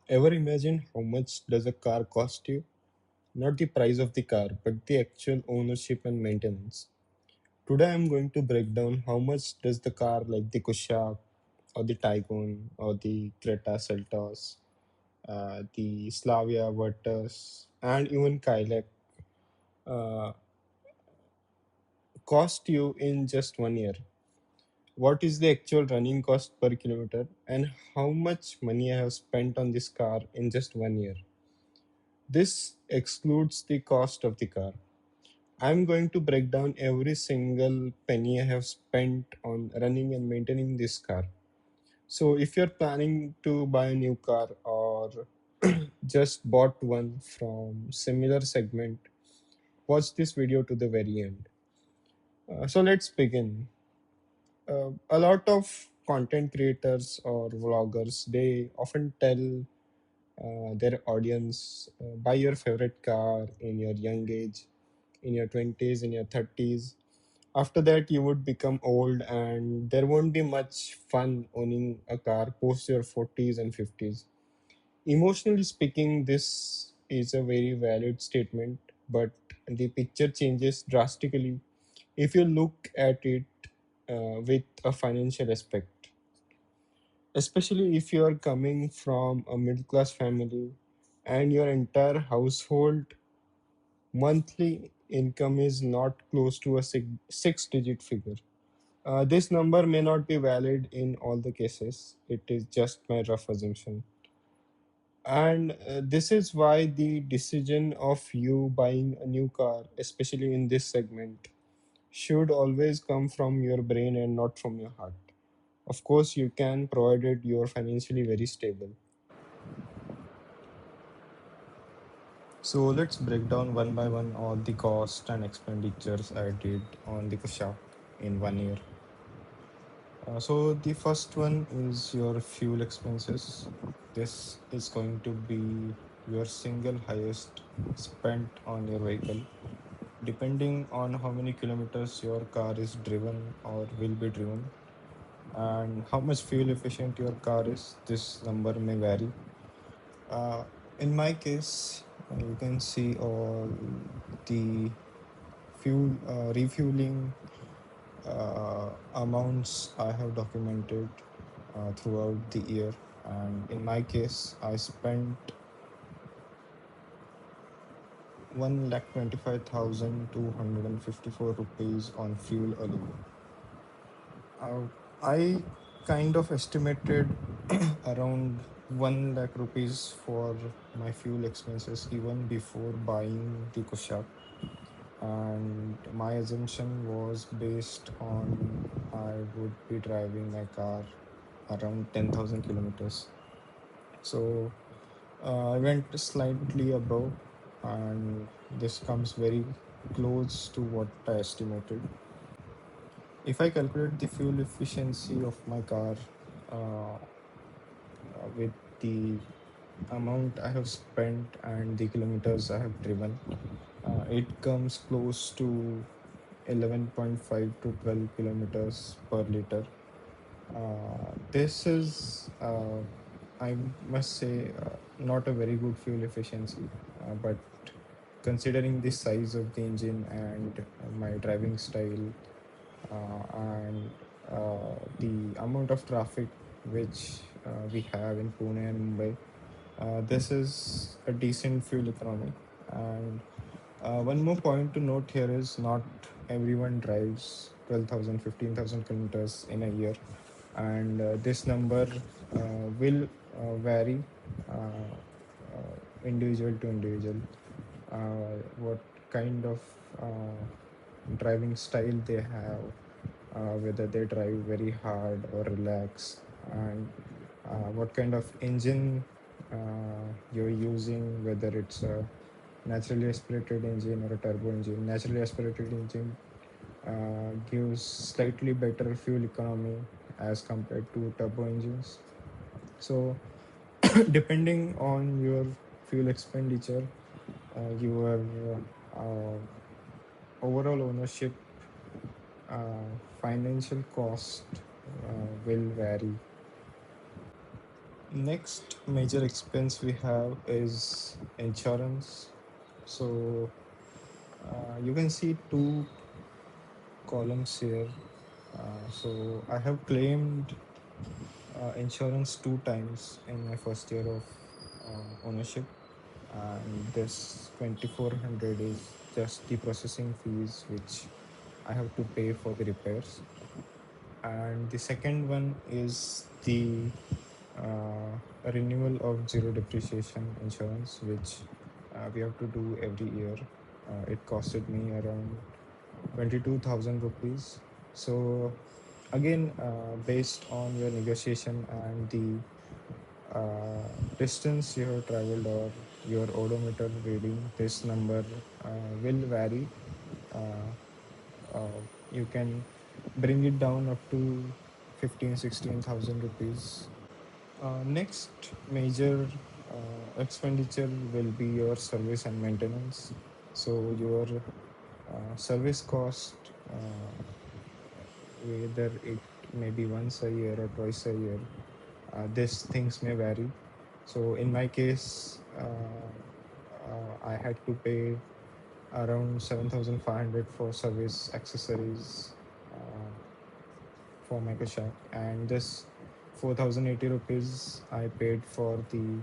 Ever imagine how much does a car cost you? Not the price of the car, but the actual ownership and maintenance. Today I'm going to break down how much does the car like the Kushaq or the Taigun or the Creta Seltos, the Slavia Virtus and even Kylaq uh, cost you in just 1 year. What is the actual running cost per kilometer and how much money I have spent on this car in just 1 year. This excludes the cost of the car. I'm going to break down every single penny I have spent on running and maintaining this car. So, if you're planning to buy a new car or just bought one from similar segment, watch this video to the very end. So let's begin. A lot of content creators or vloggers they often tell their audience buy your favorite car in your young age, in your 20s, in your 30s. After that, you would become old, and there won't be much fun owning a car post your 40s and 50s. Emotionally speaking, this is a very valid statement, but the picture changes drastically if you look at it with a financial aspect, especially if you are coming from a middle class family and your entire household monthly income is not close to a six digit figure. This number may not be valid in all the cases, it is just my rough assumption. And this is why the decision of you buying a new car, especially in this segment, should always come from your brain and not from your heart. Of course, you can, provided you are financially very stable. So let's break down one by one all the cost and expenditures I did on the kushaq in 1 year. So the first one is your fuel expenses. This is going to be your single highest spent on your vehicle. Depending on how many kilometers your car is driven or will be driven, and how much fuel efficient your car is, this number may vary. Uh, in my case, you can see all the fuel refueling amounts I have documented throughout the year. And in my case, I spent 1,25,254 rupees on fuel alone. Uh, I kind of estimated around 1 lakh rupees for my fuel expenses even before buying the kushaq. And my assumption was based on I would be driving my car around 10,000 kilometers. So I went slightly above, and this comes very close to what I estimated. If I calculate the fuel efficiency of my car with the amount I have spent and the kilometers I have driven, it comes close to 11.5 to 12 kilometers per liter. This is, I must say, not a very good fuel efficiency, but considering the size of the engine and my driving style and the amount of traffic which we have in Pune and Mumbai, this is a decent fuel economy. And one more point to note here is not everyone drives 12,000, 15,000 kilometers in a year, and this number will vary individual to individual. What kind of driving style they have, whether they drive very hard or relaxed, and what kind of engine you're using, whether it's a naturally aspirated engine or a turbo engine. Naturally aspirated engine gives slightly better fuel economy as compared to turbo engines. So, depending on your fuel expenditure, your uh, overall ownership financial cost will vary. Next major expense we have is insurance. So you can see two columns here. So I have claimed insurance two times in my first year of ownership, and this 2400 is just the processing fees which I have to pay for the repairs. And the second one is the uh, renewal of zero depreciation insurance, which we have to do every year. It costed me around 22,000 rupees. So again, based on your negotiation and the distance you have traveled or your odometer reading, this number will vary. Uh, you can bring it down up to 15, 16,000 rupees. Next major expenditure will be your service and maintenance. So your service cost, whether it may be once a year or twice a year, these things may vary. So in my case, I had to pay around 7,500 for service accessories for my kushaq, and this 4,080 rupees I paid for the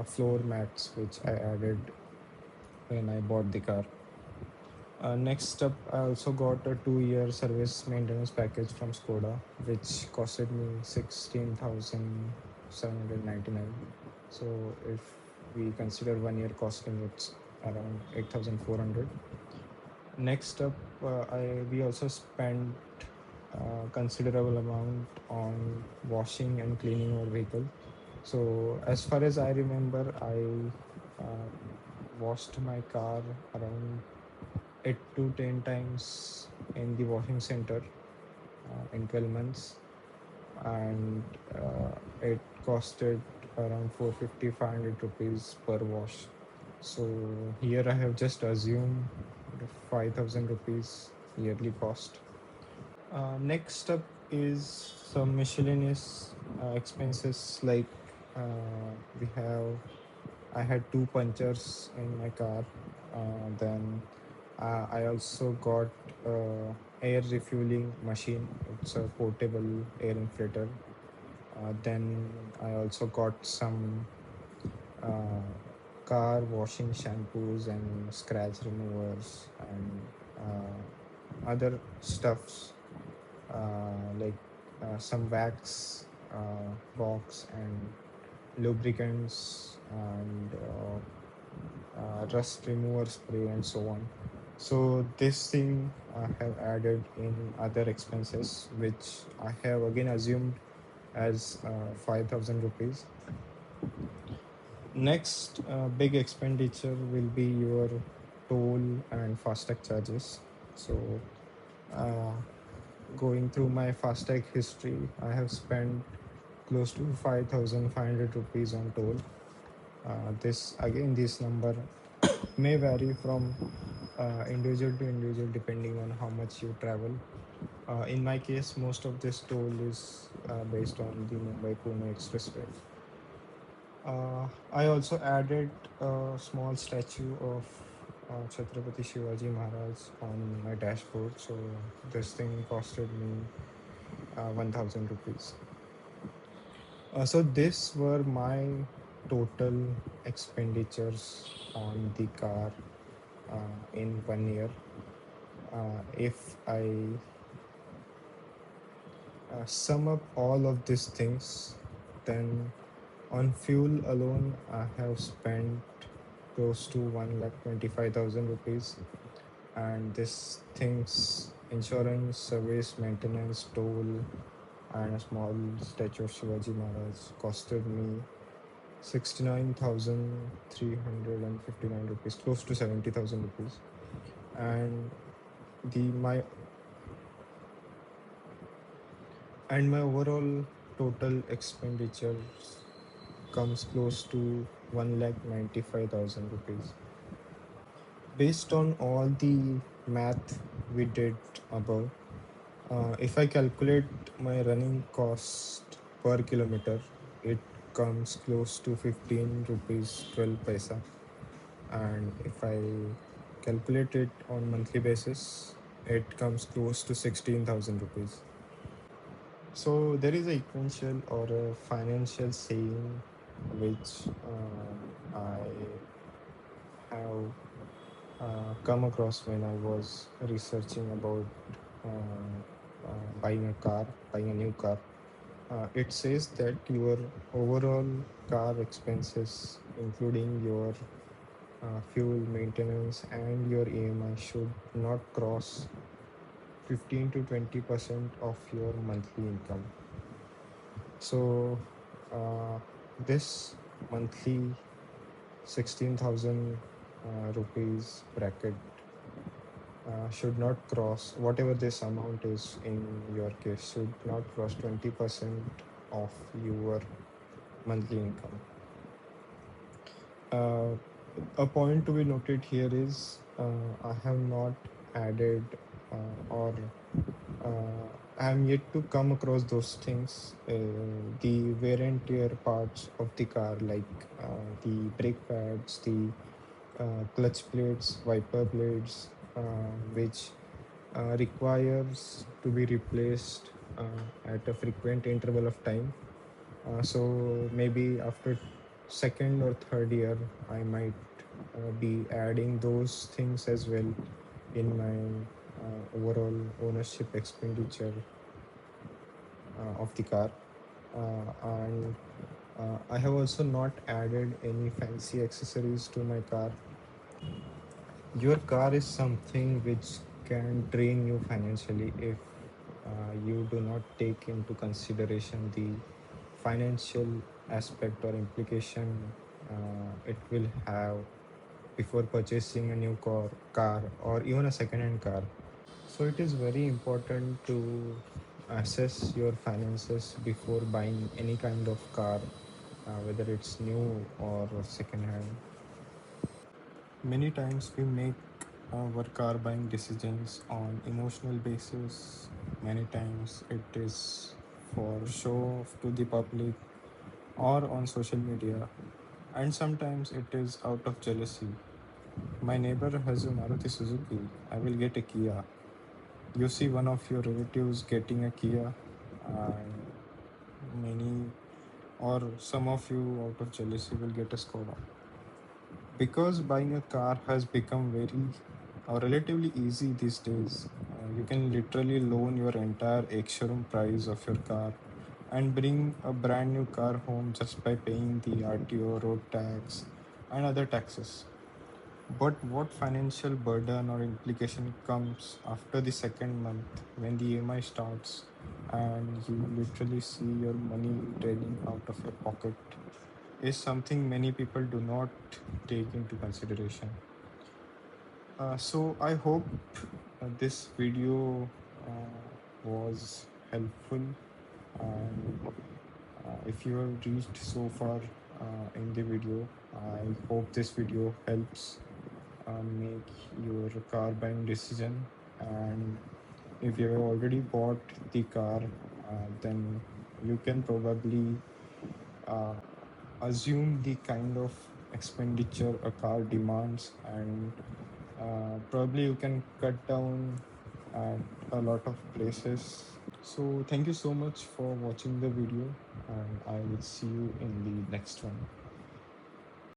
floor mats which I added when I bought the car. Next up, I also got a 2-year service maintenance package from Skoda, which costed me 16,799. So if we consider 1 year costing, it's around 8,400. Next up, we also spent considerable amount on washing and cleaning our vehicle. So as far as I remember, I washed my car around 8 to 10 times in the washing center in 12 months, and it costed around 450 500 rupees per wash. So here I have just assumed 5,000 rupees yearly cost. Next up is some miscellaneous expenses, like we have I had two punctures in my car. Then I also got air refueling machine. It's a portable air inflator. Then I also got some uh, car washing shampoos and scratch removers and other stuffs, like some wax box and lubricants and rust remover spray and so on. So this thing I have added in other expenses, which I have again assumed as 5,000 rupees. Next big expenditure will be your toll and fastag charges. So uh, going through my fastag history, I have spent close to 5,500 rupees on toll. This number may vary from individual to individual depending on how much you travel. In my case, most of this toll is based on the Mumbai Pune Expressway. I also added a small statue of Chhatrapati Shivaji Maharaj on my dashboard, so this thing costed me 1,000 rupees. So these were my total expenditures on the car in 1 year. If I sum up all of these things, then on fuel alone, I have spent close to 1,25,000 rupees, and this things insurance, service, maintenance, toll, and a small statue of Shivaji Maharaj costed me 69,359 rupees, close to 70,000 rupees, and the my my overall total expenditures comes close to 1,95,000 rupees. Based on all the math we did above, if I calculate my running cost per kilometer, it comes close to 15 rupees 12 paisa, and if I calculate it on monthly basis, it comes close to 16,000 rupees. So there is a equential or a financial saying which I have come across when I was researching about buying a car, buying a new car. It says that your overall car expenses, including your fuel maintenance and your EMI, should not cross 15 to 20% of your monthly income. So, this monthly 16,000 rupees bracket should not cross, whatever this amount is in your case, should not cross 20% of your monthly income. Uh, a point to be noted here is I have not added or I am yet to come across those things, the wear and tear parts of the car, like the brake pads, the clutch plates, wiper blades, which requires to be replaced at a frequent interval of time. So maybe after second or third year, I might be adding those things as well in my overall ownership expenditure of the car. And I have also not added any fancy accessories to my car. Your car is something which can drain you financially if you do not take into consideration the financial aspect or implication it will have before purchasing a new car or even a second-hand car. So it is very important to assess your finances before buying any kind of car, whether it's new or second-hand. Many times we make our car buying decisions on emotional basis. Many times it is for show off to the public or on social media, and sometimes it is out of jealousy. My neighbor has a Maruti Suzuki. I will get a Kia. You see one of your relatives getting a Kia, and many or some of you out of jealousy will get a Skoda. Because buying a car has become very or relatively easy these days, you can literally loan your entire ex-showroom price of your car and bring a brand new car home just by paying the RTO, road tax, and other taxes. But what financial burden or implication comes after the second month when the EMI starts and you literally see your money draining out of your pocket is something many people do not take into consideration. So I hope this video was helpful, and if you have reached so far in the video, I hope this video helps make your car buying decision. And if you have already bought the car, then you can probably uh, assume the kind of expenditure a car demands, and probably you can cut down at a lot of places. So thank you so much for watching the video, and I will see you in the next one.